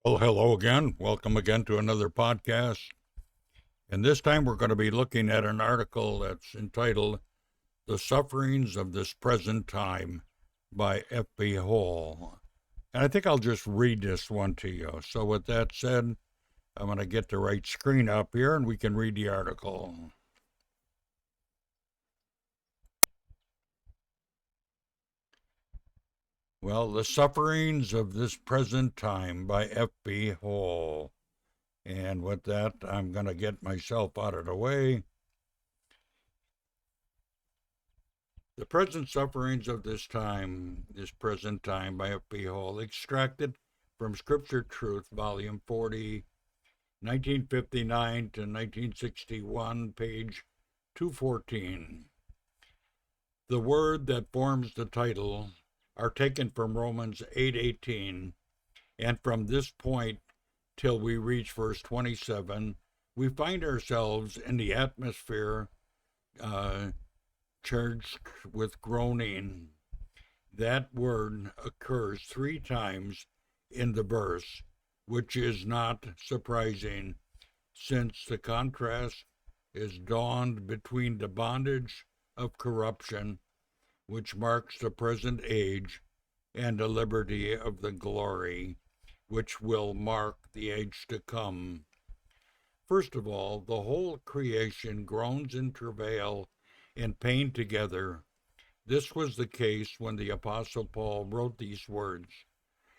Well, hello again. Welcome again to another podcast. And this time we're going to be looking at an article that's entitled The Sufferings of This Present Time by F.B. Hall. And I think I'll just read this one to you. So, with that said, I'm going to get the right screen up here and we can read the article. Well, The Sufferings of This Present Time by F.B. Hall. And with that, I'm going to get myself out of the way. The present sufferings of this time, this present time, by F.B. Hall, extracted from Scripture Truth, Volume 40, 1959 to 1961, page 214. The word that forms the title are taken from Romans 8:18, and from this point till we reach verse 27, we find ourselves in the atmosphere charged with groaning. That word occurs 3 times in the verse, which is not surprising, since the contrast is dawned between the bondage of corruption, which marks the present age, and the liberty of the glory, which will mark the age to come. First of all, the whole creation groans in travail and pain together. This was the case when the Apostle Paul wrote these words,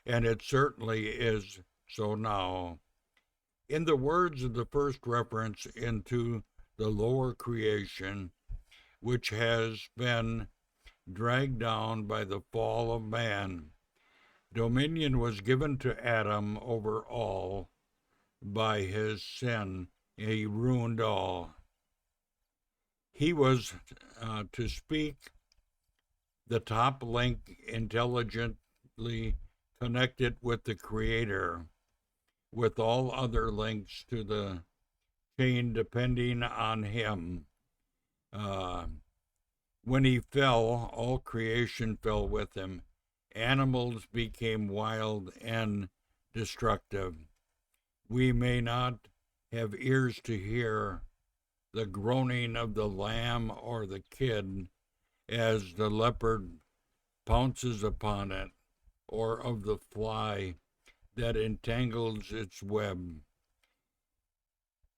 and it certainly is so now. In the words of the first reference into the lower creation, which has been dragged down by the fall of man, dominion was given to Adam over all. By his sin, he ruined all. He was to speak the top link intelligently connected with the Creator, with all other links to the chain depending on him. When he fell, all creation fell with him. Animals became wild and destructive. We may not have ears to hear the groaning of the lamb or the kid as the leopard pounces upon it, or of the fly that entangles its web.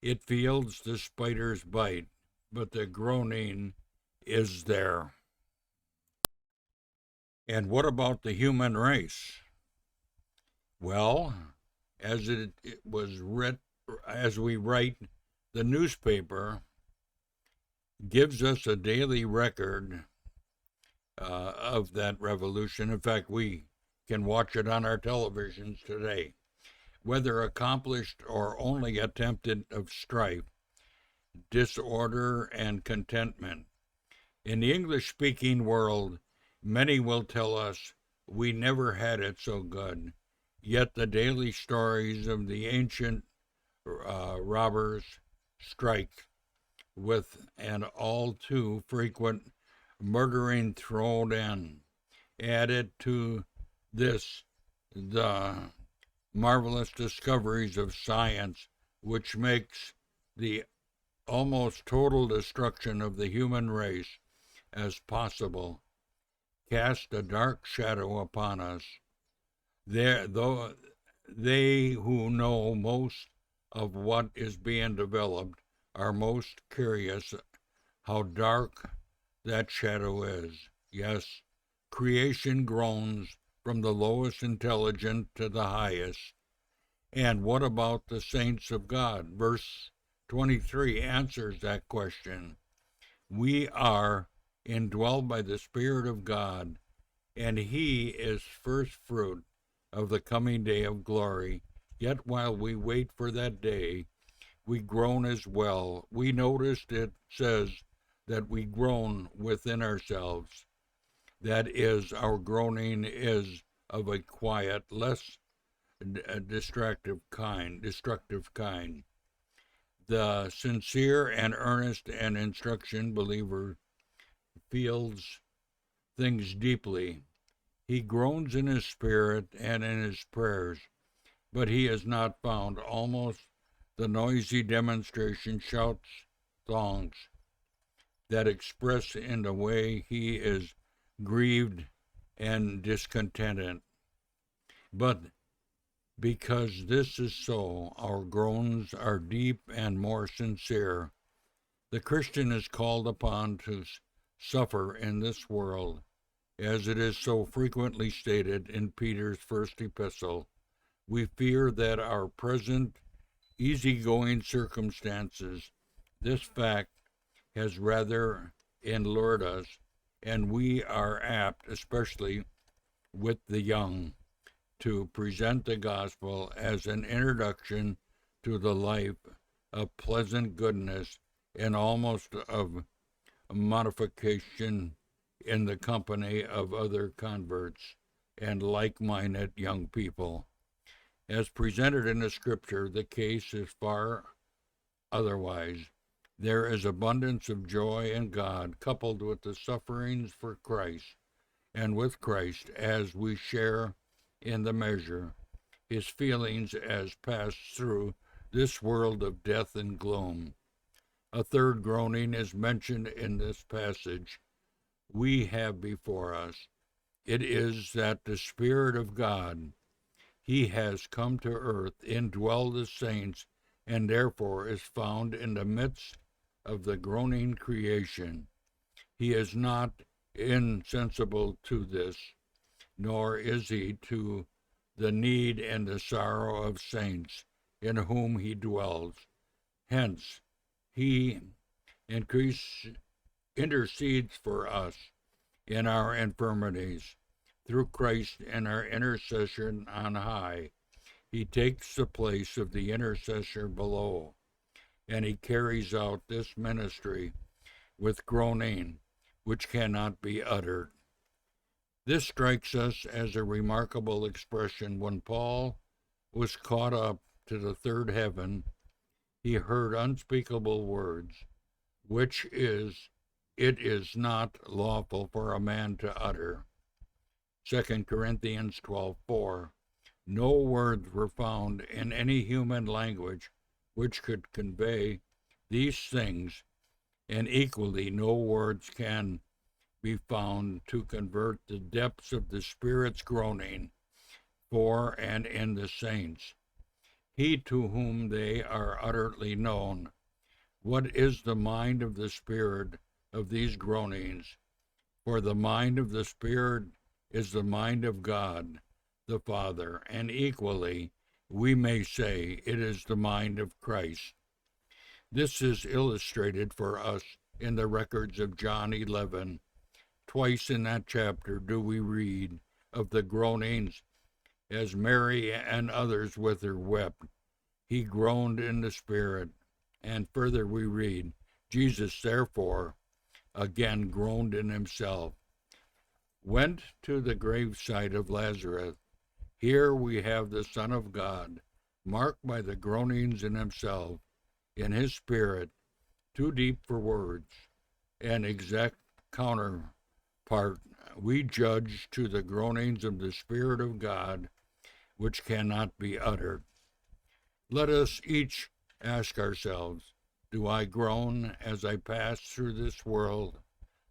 It feels the spider's bite, but the groaning is there. And what about the human race? Well, it was writ, as we write, the newspaper gives us a daily record of that revolution. In fact, we can watch it on our televisions today. Whether accomplished or only attempted of strife, disorder, and contentment. In the English speaking world, many will tell us we never had it so good. Yet the daily stories of the ancient robbers strike with an all too frequent murdering thrown in. Added to this, the marvelous discoveries of science, which makes the almost total destruction of the human race as possible, cast a dark shadow upon us. Though they who know most of what is being developed are most curious how dark that shadow is. Yes, creation groans from the lowest intelligent to the highest. And what about the saints of God? Verse 23 answers that question. We are indwelled by the Spirit of God, and He is first fruit of the coming day of glory. Yet while we wait for that day, we groan as well. We noticed it says that we groan within ourselves. That is, our groaning is of a quiet, less destructive kind. The sincere and earnest and instruction believer feels things deeply. He groans in his spirit and in his prayers, but he is not found. Almost the noisy demonstration shouts, songs that express in the way he is grieved and discontented. But because this is so, our groans are deep and more sincere. The Christian is called upon to suffer in this world, as it is so frequently stated in Peter's first epistle. We fear that our present easygoing circumstances, this fact has rather inured us, and we are apt, especially with the young, to present the gospel as an introduction to the life of pleasant goodness and almost of modification in the company of other converts and like-minded young people. As presented in the scripture, the case is far otherwise. There is abundance of joy in God, coupled with the sufferings for Christ, and with Christ as we share in the measure his feelings as passed through this world of death and gloom. A third groaning is mentioned in this passage we have before us. It is that the Spirit of God, he has come to earth, indwell the saints, and therefore is found in the midst of the groaning creation. He is not insensible to this, nor is he to the need and the sorrow of saints in whom he dwells. Hence, he intercedes for us in our infirmities. Through Christ and our intercession on high, he takes the place of the intercessor below, and he carries out this ministry with groaning which cannot be uttered. This strikes us as a remarkable expression. When Paul was caught up to the third heaven, he heard unspeakable words, which it is not lawful for a man to utter. 2 Corinthians 12:4. No words were found in any human language which could convey these things, and equally no words can be found to convert the depths of the Spirit's groaning for and in the saints. He to whom they are utterly known. What is the mind of the Spirit of these groanings? For the mind of the Spirit is the mind of God the Father, and equally we may say it is the mind of Christ. This is illustrated for us in the records of John 11. Twice in that chapter do we read of the groanings as Mary and others with her wept. He groaned in the Spirit. And further we read, Jesus therefore again groaned in himself, went to the graveside of Lazarus. Here we have the Son of God, marked by the groanings in himself, in his spirit, too deep for words, an exact counterpart we judge to the groanings of the Spirit of God, which cannot be uttered. Let us each ask ourselves, do I groan as I pass through this world,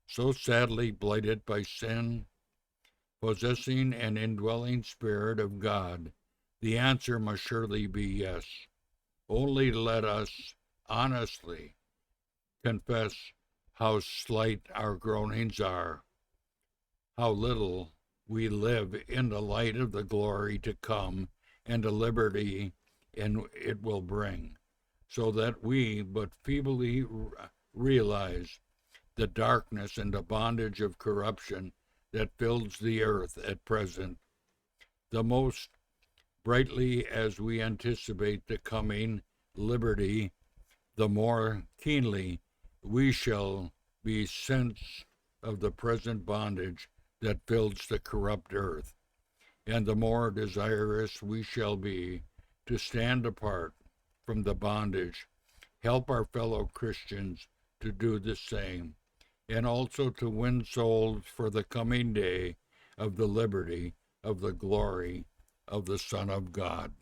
so sadly blighted by sin, possessing an indwelling Spirit of God? The answer must surely be yes. Only let us honestly confess how slight our groanings are, how little we live in the light of the glory to come and the liberty it will bring, so that we but feebly realize the darkness and the bondage of corruption that fills the earth at present. The most brightly as we anticipate the coming liberty, the more keenly we shall be sense of the present bondage that fills the corrupt earth, and the more desirous we shall be to stand apart from the bondage, help our fellow Christians to do the same, and also to win souls for the coming day of the liberty of the glory of the Son of God.